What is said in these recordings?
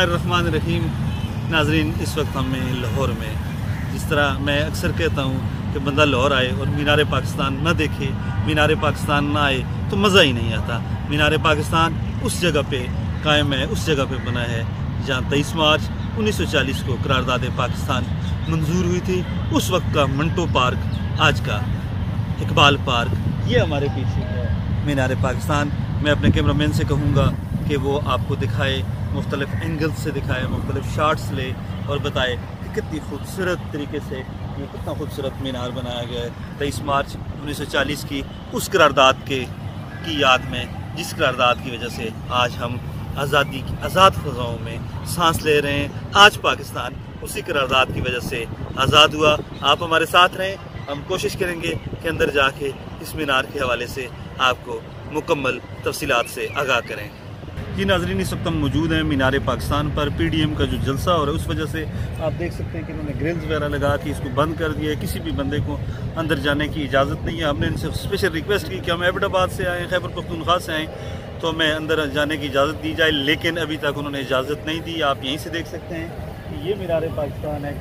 बिस्मिल्लाहिर्रहमानिर्रहीम। नाजरीन, इस वक्त हमें लाहौर में, जिस तरह मैं अक्सर कहता हूँ कि बंदा लाहौर आए और मीनार पाकिस्तान न देखे, मीनार पाकिस्तान ना आए तो मज़ा ही नहीं आता। मीनार पाकिस्तान उस जगह पे कायम है, उस जगह पे बना है जहाँ 23 मार्च 1940 को करारदाद पाकिस्तान मंजूर हुई थी। उस वक्त का मंटो पार्क, आज का इकबाल पार्क, ये हमारे पीछे है मीनार पाकिस्तान। मैं अपने कैमरामैन से कहूँगा कि वो आपको दिखाए, मुख्तलिफ एंगल से दिखाए, मुख्तलिफ शार्ट्स ले और बताए कि कितनी खूबसूरत तरीके से ये कितना खूबसूरत मीनार बनाया गया है 23 मार्च 1940 की उस करारदाद की याद में, जिस करारदाद की वजह से आज हम आज़ादी की आज़ाद फ़ज़ाओं में सांस ले रहे हैं। आज पाकिस्तान उसी करारदाद की वजह से आज़ाद हुआ। आप हमारे साथ रहें, हम कोशिश करेंगे कि अंदर जाके इस मीनार के हवाले से आपको मुकम्मल तफसीलात से आगाह करें। जी नाज़रीन, इस वक्त हम मौजूद हैं मीनार पाकिस्तान पर। PDM का जो जलसा हो रहा है उस वजह से आप देख सकते हैं कि उन्होंने ग्रिल्स वगैरह लगा के इसको बंद कर दिया है। किसी भी बंदे को अंदर जाने की इजाज़त नहीं है। हमने इनसे स्पेशल रिक्वेस्ट की कि हम एबटाबाद से आएँ, खैबर पख्तूनख्वा से आएँ तो हमें अंदर जाने की इजाज़त दी जाए, लेकिन अभी तक उन्होंने इजाज़त नहीं दी। आप यहीं से देख सकते हैं कि ये मीनार पाकिस्तान है,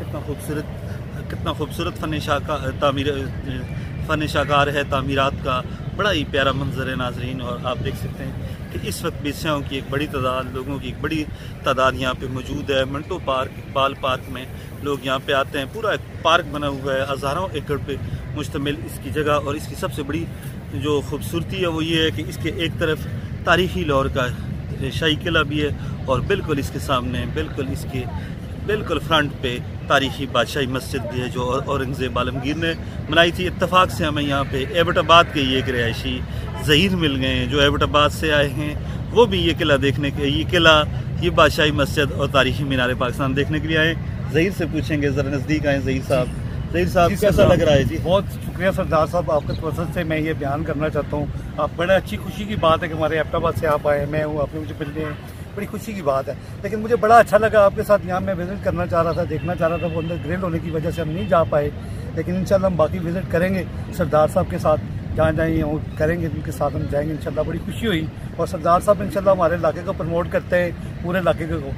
कितना खूबसूरत फ़न शाकार है, तामीरात का बड़ा ही प्यारा मंजर है नाजरीन। और आप देख सकते हैं कि इस वक्त भी स्याहों की एक बड़ी तादाद, लोगों की एक बड़ी तादाद यहाँ पे मौजूद है। मंटो पार्क, इकबाल पार्क में लोग यहाँ पे आते हैं। पूरा एक पार्क बना हुआ है, हज़ारों एकड़ पे मुश्तमिल इसकी जगह। और इसकी सबसे बड़ी जो खूबसूरती है वो ये है कि इसके एक तरफ तारीख़ी लाहौर का शाही किला भी है और बिल्कुल इसके सामने, बिल्कुल फ्रंट पे तारीख़ी बादशाही मस्जिद भी है जो औरंगज़ेब आलमगीर ने बनाई थी। इत्तफाक से हमें यहाँ पे एबटाबाद के ये एक रिहायशी ज़हीर मिल गए हैं जो एबटाबाद से आए हैं। वो भी ये किला देखने के, ये किला, ये बादशाही मस्जिद और तारीख़ी मीनार पाकिस्तान देखने के लिए आए। ज़हीर से पूछेंगे, ज़रा नज़दीक आए ज़हीर साहब कैसा लग रहा है? जी बहुत शुक्रिया सरदार साहब, आपके तवज्जुह से मैं ये बयान करना चाहता हूँ। आप बड़ा अच्छी खुशी की बात है कि हमारे एबटाबाद से आप आए, मैं हूँ, आपने मुझे मिलने हैं, बड़ी खुशी की बात है। लेकिन मुझे बड़ा अच्छा लगा आपके साथ, यहाँ मैं विज़िट करना चाह रहा था, देखना चाह रहा था। वो अंदर ग्रिल होने की वजह से हम नहीं जा पाए, लेकिन इंशाल्लाह हम बाकी विज़िट करेंगे सरदार साहब के साथ। जहाँ जाएँ वो करेंगे, उनके साथ हम जाएंगे इंशाल्लाह। बड़ी खुशी हुई। और सरदार साहब इंशाल्लाह हमारे इलाके को प्रमोट करते हैं, पूरे इलाके को,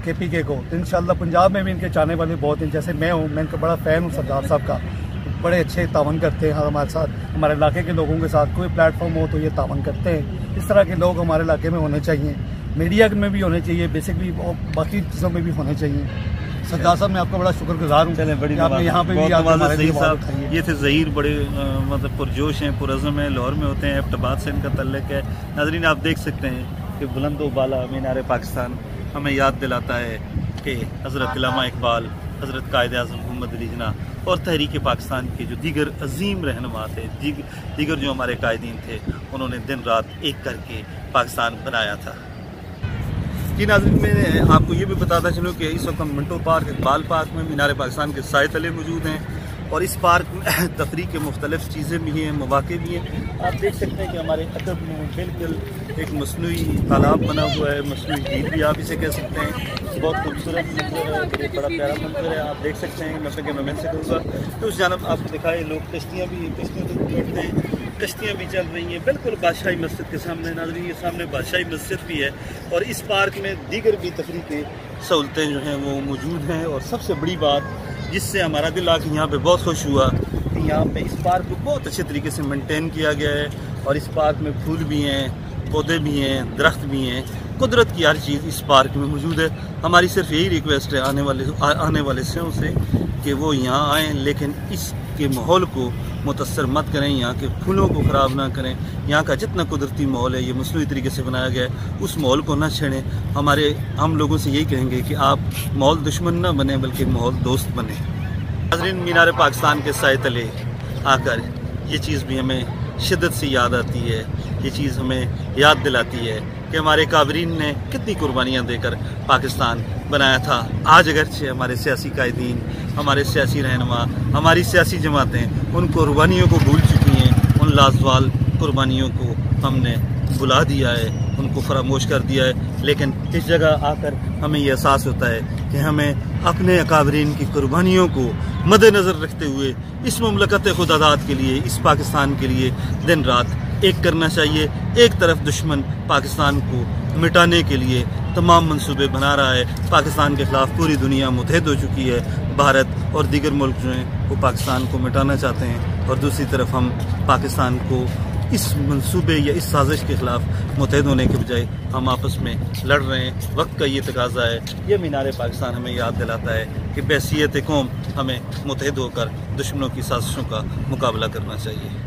KPK को। तो इंशाल्लाह पंजाब में भी इनके चाहने वाले बहुत हैं। जैसे मैं हूँ, मैं इनका बड़ा फ़ैन हूँ सरदार साहब का। बड़े अच्छे तावन करते हैं हमारे साथ, हमारे इलाके के लोगों के साथ। कोई प्लेटफॉर्म हो तो ये तावन करते हैं। इस तरह के लोग हमारे इलाके में होने चाहिए, मीडिया में भी होने चाहिए, बेसिकली और बाकी चीज़ों में भी होने चाहिए। सरदार साहब मैं आपका बड़ा शुक्रगुजार हूँ। चले, बड़ी आपने यहाँ पे भी साहब, ये थे ज़हीर, बड़े मतलब पुरजोश हैं, पुरज़म हैं, लाहौर में होते हैं, एबटाबाद से इनका तल्लुक़ है। नाज़रीन, आप देख सकते हैं कि बुलंदो बाला मीनार पाकिस्तान हमें याद दिलाता है कि हज़रत अल्लामा इकबाल, हज़रत कायद-ए-आज़म मोहम्मद अली जिन्ना और तहरीक पाकिस्तान के जो दीगर अजीम रहनुमा थे, दीगर जो हमारे कायदीन थे, उन्होंने दिन रात एक करके पाकिस्तान बनाया था। जी नाज़रीन, मैं आपको ये भी बताता चलूँ कि इस वक्त हम मंटो पार्क, इकबाल पार्क में मीनार पाकिस्तान के साए तले मौजूद हैं। और इस पार्क में तफरीह के मुख्तलिफ चीज़ें भी हैं, मौक़े भी हैं। आप देख सकते हैं कि हमारे अकब में बिल्कुल एक मसनूई तालाब बना हुआ है, मसनूई झील भी आप इसे कह सकते हैं। बहुत खूबसूरत मंजर है, बड़ा प्यारा मंजर है। आप देख सकते हैं, मैं कैमरामैन से कहूँगा तो उस जानब आपको दिखाए। लोग कश्तियाँ तो बैठते हैं, कश्तियाँ भी चल रही हैं बिल्कुल बादशाही मस्जिद के सामने। नाज़रीन, ये सामने बादशाही मस्जिद भी है और इस पार्क में दीगर भी तफरीह की सहूलतें जो हैं वो मौजूद हैं। और सबसे बड़ी बात जिससे हमारा दिल आके यहाँ पे बहुत खुश हुआ कि यहाँ पे इस पार्क को बहुत अच्छे तरीके से मेंटेन किया गया है। और इस पार्क में फूल भी हैं, पौधे भी हैं, दरख्त भी हैं, कुदरत की हर चीज़ इस पार्क में मौजूद है। हमारी सिर्फ यही रिक्वेस्ट है आने वाले शों से कि वो यहाँ आएँ, लेकिन इसके माहौल को मुतासर मत करें, यहाँ के फूलों को ख़राब ना करें। यहाँ का जितना कुदरती माहौल है, ये मसनूई तरीके से बनाया गया है, उस माहौल को ना छेड़ें। हम लोगों से यही कहेंगे कि आप माहौल दुश्मन ना बने, बल्कि माहौल दोस्त बने। नाज़रीन, मीनार पाकिस्तान के साए तले आकर ये चीज़ भी हमें शिद्दत से याद आती है। ये चीज़ हमें याद दिलाती है कि हमारे काबरीन ने कितनी कुर्बानियाँ देकर पाकिस्तान बनाया था। आज अगरचे हमारे सियासी कायदीन, हमारे सियासी रहनुमा, हमारी सियासी जमातें उन कुर्बानियों को भूल चुकी हैं। उन लाजवाल कुर्बानियों को हमने भुला दिया है, उनको फरामोश कर दिया है। लेकिन इस जगह आकर हमें ये एहसास होता है कि हमें अपने अकाबरीन की कुर्बानियों को मद्देनज़र रखते हुए इस मुमलकत खुदादाद के लिए, इस पाकिस्तान के लिए दिन रात एक करना चाहिए। एक तरफ दुश्मन पाकिस्तान को मिटाने के लिए तमाम मंसूबे बना रहा है। पाकिस्तान के ख़िलाफ़ पूरी दुनिया मुतहद हो चुकी है। भारत और दीगर मुल्क जो हैं वो पाकिस्तान को मिटाना चाहते हैं, और दूसरी तरफ हम पाकिस्तान को इस मंसूबे या इस साजिश के ख़िलाफ़ मुतहद होने के बजाय हम आपस में लड़ रहे हैं। वक्त का ये तकाज़ा है। ये मीनार पाकिस्तान हमें याद दिलाता है कि बहसीयत कौम हमें मुतहद होकर दुश्मनों की साजिशों का मुकाबला करना चाहिए।